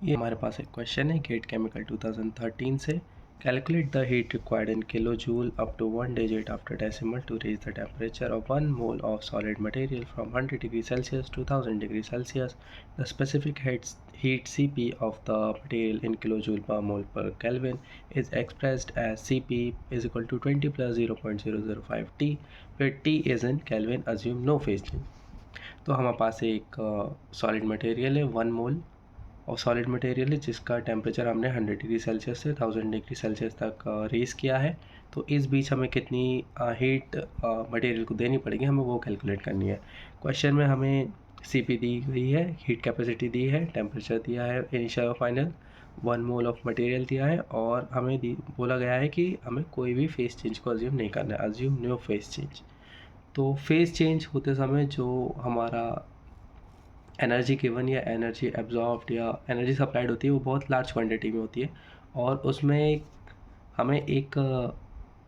ये हमारे पास एक क्वेश्चन है गेट केमिकल 2013 से। Calculate the heat required in kilo joule up to 1 digit after decimal to reach the temperature of 1 mole of solid material from 100 degree Celsius to 1000 degree Celsius. The specific heat Cp of the material in kilojoule per mole per Kelvin is expressed as Cp is equal to 20 plus 0.005 T, where T is in Kelvin. Assume no phase change। तो हमारे पास एक solid material है 1 मोल और solid material है जिसका temperature हमने 100 degree Celsius से 1000 degree Celsius तक रेज़ किया है। तो इस बीच हमें कितनी हीट मटेरियल को देनी पड़ेगी, हमें वो कैलकुलेट करनी है। क्वेश्चन में हमें Cp दी गई है, हीट कैपेसिटी दी है, टेम्परेचर दिया है इनिशियल और फाइनल, 1 मोल ऑफ मटेरियल दिया है और हमें बोला गया है कि हमें कोई भी फेस चेंज को अज्यूम नहीं करना है। Assume no phase change. तो फेस चेंज होते समय जो हमारा एनर्जी गिवन या एनर्जी एब्जॉर्ब्ड या एनर्जी सप्लाइड होती है वो बहुत लार्ज क्वांटिटी में होती है और उसमें हमें एक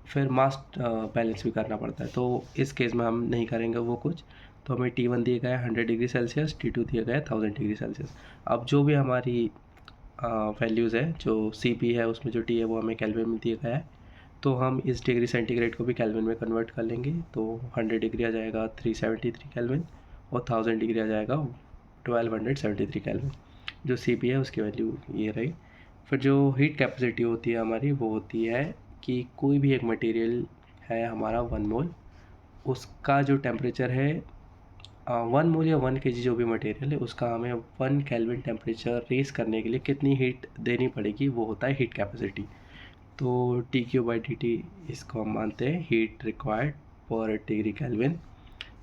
फिर मास बैलेंस भी करना पड़ता है। तो इस केस में हम नहीं करेंगे वो कुछ। तो हमें T1 दिया गया है 100 डिग्री सेल्सियस, T2 दिया गया है 1000 डिग्री सेल्सियस। अब जो भी हमारी वैल्यूज़ है, जो Cp है उसमें जो T है वो हमें केल्विन में दिया गया है। तो हम इस डिग्री सेंटीग्रेड को भी केल्विन में कन्वर्ट कर लेंगे। तो 100 डिग्री आ जाएगा 373 केल्विन और 1000 डिग्री आ जाएगा 1273 केल्विन। जो Cp है उसकी वैल्यू ये रही। फिर जो हीट कैपेसिटी होती है हमारी वो होती है कि कोई भी एक मटेरियल है हमारा 1 मोल, उसका जो टेम्परेचर है 1 मोल या 1 kg जो भी मटेरियल है उसका हमें 1 केल्विन टेम्परेचर रेस करने के लिए कितनी हीट देनी पड़ेगी, वो होता है हीट कैपेसिटी। तो dQ/dt इसको हम मानते हैं हीट रिक्वायर्ड पर डिग्री केल्विन।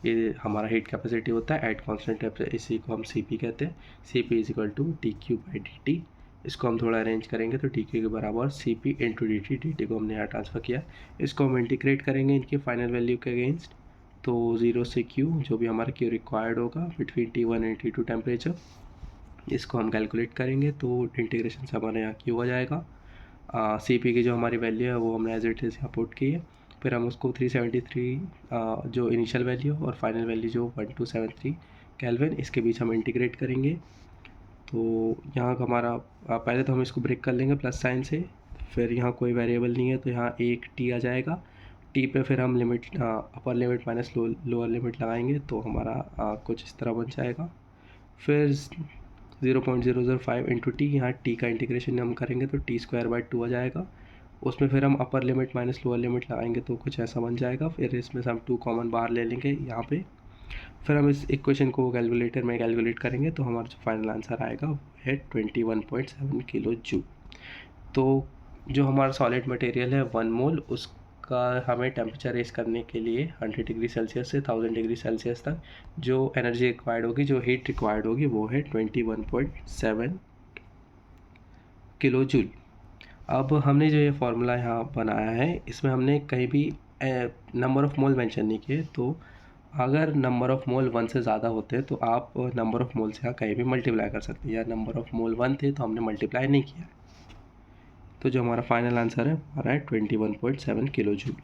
ये हमारा हीट कैपेसिटी होता है एट कॉन्स्टेंट टेम्परेचर, इसी को हम Cp कहते हैं। Cp is equal to dQ/dt। इसको हम थोड़ा अरेंज करेंगे तो dQ के बराबर Cp इंटू dt, dt को हमने यहाँ ट्रांसफ़र किया। इसको हम इंटीग्रेट करेंगे इनकी फाइनल वैल्यू के अगेंस्ट। तो 0 से Q जो भी हमारा Q रिक्वायर्ड होगा between T1 and T2 temperature, इसको हम कैलकुलेट करेंगे। तो इंटीग्रेशन से हमारे यहाँ Q आ जाएगा। Cp की जो हमारी वैल्यू है वो हमने एज इट इज़ यहाँ पुट की है। फिर हम उसको 373 जो इनिशियल वैल्यू और फाइनल वैल्यू जो 1273 केल्विन, इसके बीच हम इंटीग्रेट करेंगे। तो यहाँ का हमारा पहले तो हम इसको ब्रेक कर लेंगे प्लस साइन से। फिर यहाँ कोई वेरिएबल नहीं है तो यहाँ एक T आ जाएगा। T पे फिर हम limit upper limit minus lower limit लगाएंगे तो हमारा कुछ इस तरह बन जाएगा। फिर 0.005 इंटू टी, यहाँ टी का इंटीग्रेशन हम करेंगे तो T²/2 आ जाएगा। उसमें फिर हम upper limit minus lower limit लगाएंगे तो कुछ ऐसा बन जाएगा। फिर इसमें से हम 2 कॉमन बाहर ले लेंगे यहाँ पे। फिर हम इस इक्वेशन को कैलकुलेटर में कैलकुलेट करेंगे तो हमारा जो फाइनल आंसर आएगा वो है 21.7 किलो जूल। तो जो हमारा सॉलिड मटेरियल है 1 मोल, उसका हमें टेम्परेचर रेस करने के लिए 100 डिग्री सेल्सियस से 1000 डिग्री सेल्सियस तक जो एनर्जी रिक्वायर्ड होगी, जो हीट रिक्वायर्ड होगी वो है 21.7 किलो जूल। अब हमने जो ये फार्मूला यहाँ बनाया है इसमें हमने कहीं भी नंबर ऑफ़ मोल मेंशन नहीं किए। तो अगर नंबर ऑफ़ मोल 1 से ज़्यादा होते हैं तो आप नंबर ऑफ़ मोल से यहाँ कहीं भी मल्टीप्लाई कर सकते हैं। या नंबर ऑफ़ मोल 1 थे तो हमने मल्टीप्लाई नहीं किया। तो जो हमारा फाइनल आंसर है हमारा है 21.7 किलो जूल।